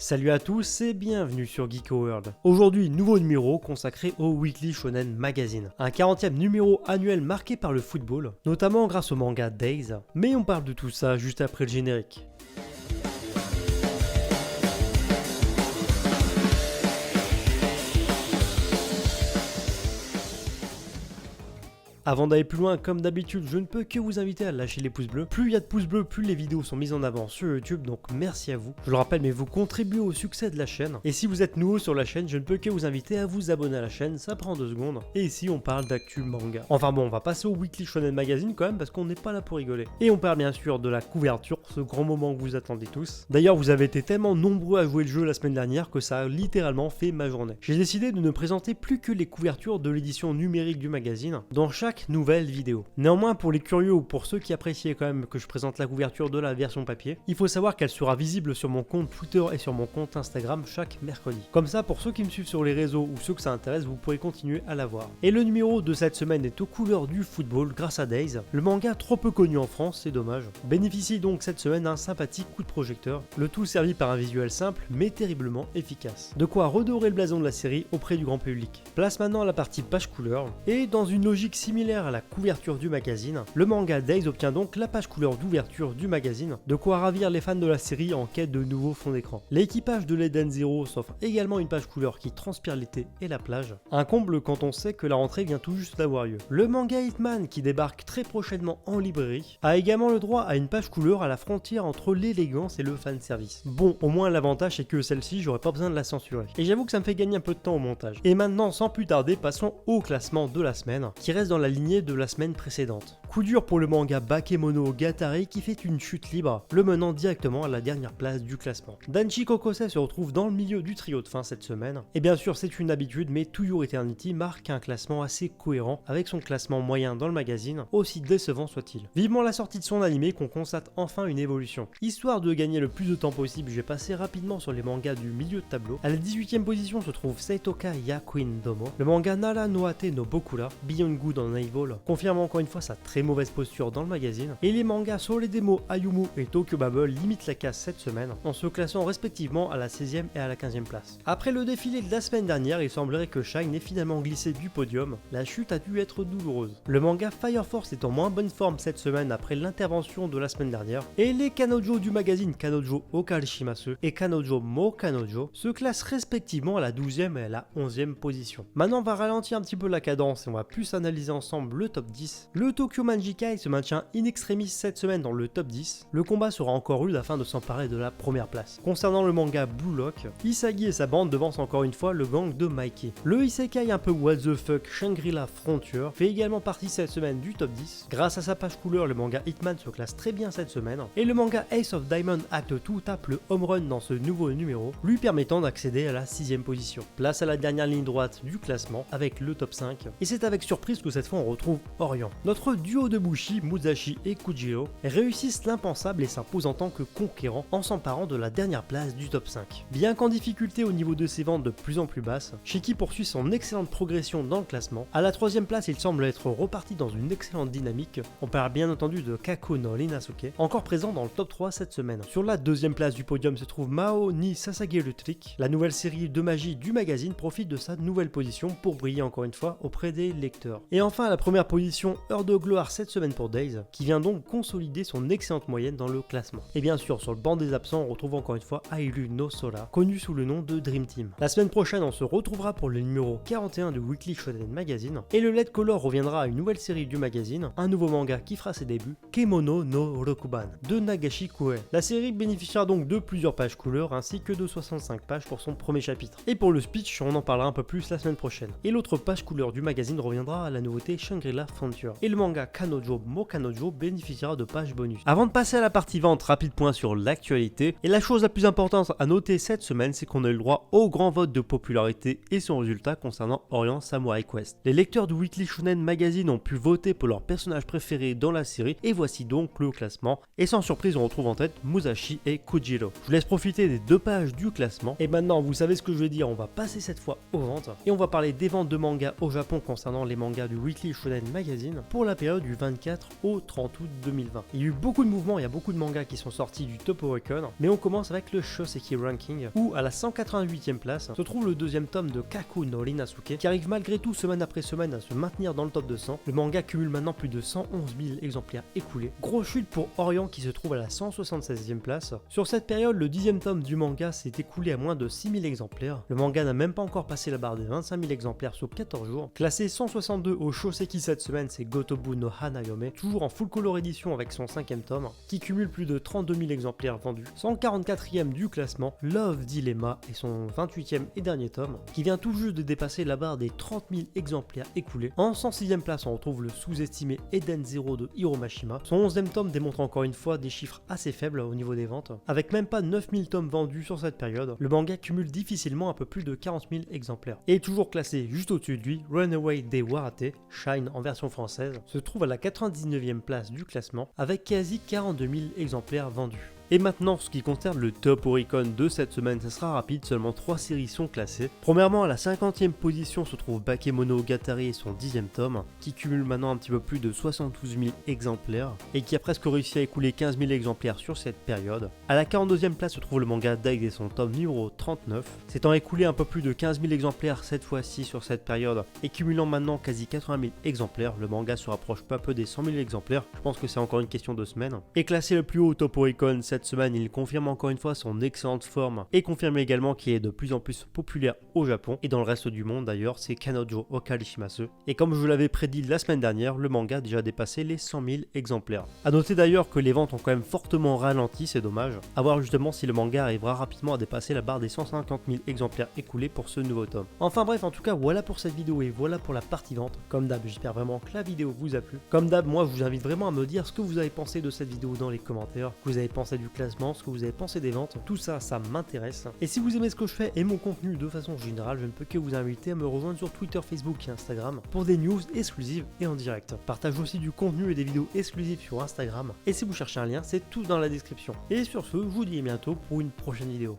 Salut à tous et bienvenue sur Geeko World. Aujourd'hui, nouveau numéro consacré au Weekly Shonen Magazine. Un 40e numéro annuel marqué par le football, notamment grâce au manga Days. Mais on parle de tout ça juste après le générique. Avant d'aller plus loin, comme d'habitude, je ne peux que vous inviter à lâcher les pouces bleus. Plus il y a de pouces bleus, plus les vidéos sont mises en avant sur YouTube, donc merci à vous. Je le rappelle, mais vous contribuez au succès de la chaîne. Et si vous êtes nouveau sur la chaîne, je ne peux que vous inviter à vous abonner à la chaîne, ça prend 2 secondes. Et ici, on parle d'actu manga. Enfin bon, on va passer au Weekly Shonen Magazine quand même, parce qu'on n'est pas là pour rigoler. Et on parle bien sûr de la couverture, ce grand moment que vous attendez tous. D'ailleurs, vous avez été tellement nombreux à jouer le jeu la semaine dernière que ça a littéralement fait ma journée. J'ai décidé de ne présenter plus que les couvertures de l'édition numérique du magazine, dans chaque nouvelle vidéo. Néanmoins, pour les curieux ou pour ceux qui appréciaient quand même que je présente la couverture de la version papier, il faut savoir qu'elle sera visible sur mon compte Twitter et sur mon compte Instagram chaque mercredi. Comme ça, pour ceux qui me suivent sur les réseaux ou ceux que ça intéresse, vous pourrez continuer à la voir. Et le numéro de cette semaine est aux couleurs du football grâce à Days. Le manga trop peu connu en France, c'est dommage. Bénéficie donc cette semaine d'un sympathique coup de projecteur, le tout servi par un visuel simple mais terriblement efficace. De quoi redorer le blason de la série auprès du grand public. Place maintenant à la partie page couleur, et dans une logique similaire à la couverture du magazine, le manga Days obtient donc la page couleur d'ouverture du magazine, de quoi ravir les fans de la série en quête de nouveaux fonds d'écran. L'équipage de l'Eden Zero s'offre également une page couleur qui transpire l'été et la plage, un comble quand on sait que la rentrée vient tout juste d'avoir lieu. Le manga Hitman, qui débarque très prochainement en librairie, a également le droit à une page couleur à la frontière entre l'élégance et le fanservice. Bon, au moins l'avantage c'est que celle-ci j'aurais pas besoin de la censurer. Et j'avoue que ça me fait gagner un peu de temps au montage. Et maintenant, sans plus tarder, passons au classement de la semaine, qui reste dans la lignée de la semaine précédente. Coup dur pour le manga Bakemono Gatari qui fait une chute libre, le menant directement à la dernière place du classement. Danchi Kokosei se retrouve dans le milieu du trio de fin cette semaine, et bien sûr c'est une habitude, mais To Your Eternity marque un classement assez cohérent avec son classement moyen dans le magazine, aussi décevant soit-il. Vivement la sortie de son animé qu'on constate enfin une évolution. Histoire de gagner le plus de temps possible, je vais passer rapidement sur les mangas du milieu de tableau. À la 18e position se trouve Seitoka Yakuin Domo, le manga Nara no Ate no Bokura, Beyond Good en Evil, confirme encore une fois sa très mauvaise posture dans le magazine, et les mangas Soledemo Ayumu et Tokyo Babble limitent la casse cette semaine, en se classant respectivement à la 16e et à la 15e place. Après le défilé de la semaine dernière, il semblerait que Shine ait finalement glissé du podium, la chute a dû être douloureuse. Le manga Fire Force est en moins bonne forme cette semaine après l'intervention de la semaine dernière, et les Kanojo du magazine Kanojo Okarishimasu et Kanojo Mo Kanojo se classent respectivement à la 12e et à la 11e position. Maintenant on va ralentir un petit peu la cadence et on va plus analyser ensemble le top 10. Le Tokyo Manjikai se maintient in extremis cette semaine dans le top 10. Le combat sera encore rude afin de s'emparer de la première place. Concernant le manga Blue Lock, Isagi et sa bande devancent encore une fois le gang de Mikey. Le isekai un peu what the fuck Shangri-La Frontier fait également partie cette semaine du top 10. Grâce à sa page couleur, le manga Hitman se classe très bien cette semaine, et le manga Ace of Diamond Act 2 tape le home run dans ce nouveau numéro, lui permettant d'accéder à la 6e position. Place à la dernière ligne droite du classement avec le top 5, et c'est avec surprise que cette fois on retrouve Orient. Notre duo de Bushi, Musashi et Kujiro réussissent l'impensable et s'imposent en tant que conquérants en s'emparant de la dernière place du top 5. Bien qu'en difficulté au niveau de ses ventes de plus en plus basses, Shiki poursuit son excellente progression dans le classement. À la 3e place, il semble être reparti dans une excellente dynamique. On parle bien entendu de Kako no Rinasuke, encore présent dans le top 3 cette semaine. Sur la 2e place du podium se trouve Mao ni Sasage Trick. La nouvelle série de magie du magazine profite de sa nouvelle position pour briller encore une fois auprès des lecteurs. Et enfin à la première position, Heure de gloire cette semaine pour Days, qui vient donc consolider son excellente moyenne dans le classement. Et bien sûr, sur le banc des absents, on retrouve encore une fois Airu no Sora, connu sous le nom de Dream Team. La semaine prochaine, on se retrouvera pour le numéro 41 du Weekly Shonen Magazine, et le LED Color reviendra à une nouvelle série du magazine, un nouveau manga qui fera ses débuts, Kemono no Rokuban, de Nagashi Koei. La série bénéficiera donc de plusieurs pages couleurs, ainsi que de 65 pages pour son premier chapitre. Et pour le speech, on en parlera un peu plus la semaine prochaine. Et l'autre page couleur du magazine reviendra à la nouveauté Shangri-La Frontier. Et le manga Kanojo Mo Kanojo bénéficiera de pages bonus. Avant de passer à la partie vente, rapide point sur l'actualité. Et la chose la plus importante à noter cette semaine, c'est qu'on a eu le droit au grand vote de popularité et son résultat concernant Orient Samurai Quest. Les lecteurs du Weekly Shonen Magazine ont pu voter pour leur personnage préféré dans la série, et voici donc le classement. Et sans surprise, on retrouve en tête Musashi et Kujiro. Je vous laisse profiter des 2 pages du classement. Et maintenant, vous savez ce que je veux dire, on va passer cette fois aux ventes. Et on va parler des ventes de mangas au Japon concernant les mangas du Weekly Shonen Magazine pour la période du 24 au 30 août 2020. Il y a eu beaucoup de mouvements, il y a beaucoup de mangas qui sont sortis du Top Oricon, mais on commence avec le Shoseki Ranking, où à la 188e place se trouve le deuxième tome de Kaku no Rinasuke, qui arrive malgré tout semaine après semaine à se maintenir dans le top 200. Le manga cumule maintenant plus de 111 000 exemplaires écoulés. Grosse chute pour Orient qui se trouve à la 176e place. Sur cette période, le 10e tome du manga s'est écoulé à moins de 6 000 exemplaires. Le manga n'a même pas encore passé la barre des 25 000 exemplaires sur 14 jours. Classé 162 au Shoseki cette semaine, c'est Gotobu no Hanayome, toujours en full color édition avec son 5e tome, qui cumule plus de 32 000 exemplaires vendus. 144e du classement, Love Dilemma et son 28e et dernier tome, qui vient tout juste de dépasser la barre des 30 000 exemplaires écoulés. En 106e place, on retrouve le sous-estimé Eden Zero de Hiro Mashima. Son 11e tome démontre encore une fois des chiffres assez faibles au niveau des ventes. Avec même pas 9 000 tomes vendus sur cette période, le manga cumule difficilement un peu plus de 40 000 exemplaires. Et toujours classé juste au-dessus de lui, Runaway des Warate, Shine en version française, se trouve à la 99e place du classement avec quasi 42 000 exemplaires vendus. Et maintenant, ce qui concerne le Top Oricon de cette semaine, ça sera rapide, seulement 3 séries sont classées. Premièrement, à la 50e position se trouve Bakemonogatari et son 10e tome, qui cumule maintenant un petit peu plus de 72 000 exemplaires, et qui a presque réussi à écouler 15 000 exemplaires sur cette période. À la 42e place se trouve le manga Daigs et son tome numéro 39, s'étant écoulé un peu plus de 15 000 exemplaires cette fois-ci sur cette période, et cumulant maintenant quasi 80 000 exemplaires. Le manga se rapproche peu à peu des 100 000 exemplaires, je pense que c'est encore une question de semaines. Et classé le plus haut au Top Oricon cette semaine, il confirme encore une fois son excellente forme et confirme également qu'il est de plus en plus populaire au Japon et dans le reste du monde d'ailleurs, c'est Kanojo Okarishimasu. Et comme je vous l'avais prédit la semaine dernière, le manga a déjà dépassé les 100 000 exemplaires. A noter d'ailleurs que les ventes ont quand même fortement ralenti, c'est dommage. A voir justement si le manga arrivera rapidement à dépasser la barre des 150 000 exemplaires écoulés pour ce nouveau tome. Enfin bref, en tout cas voilà pour cette vidéo et voilà pour la partie vente. Comme d'hab, j'espère vraiment que la vidéo vous a plu. Comme d'hab, moi je vous invite vraiment à me dire ce que vous avez pensé de cette vidéo dans les commentaires, ce que vous avez pensé du classement, ce que vous avez pensé des ventes, tout ça, ça m'intéresse. Et si vous aimez ce que je fais et mon contenu de façon générale, je ne peux que vous inviter à me rejoindre sur Twitter, Facebook et Instagram pour des news exclusives et en direct. Partage aussi du contenu et des vidéos exclusives sur Instagram. Et si vous cherchez un lien, c'est tout dans la description. Et sur ce, je vous dis à bientôt pour une prochaine vidéo.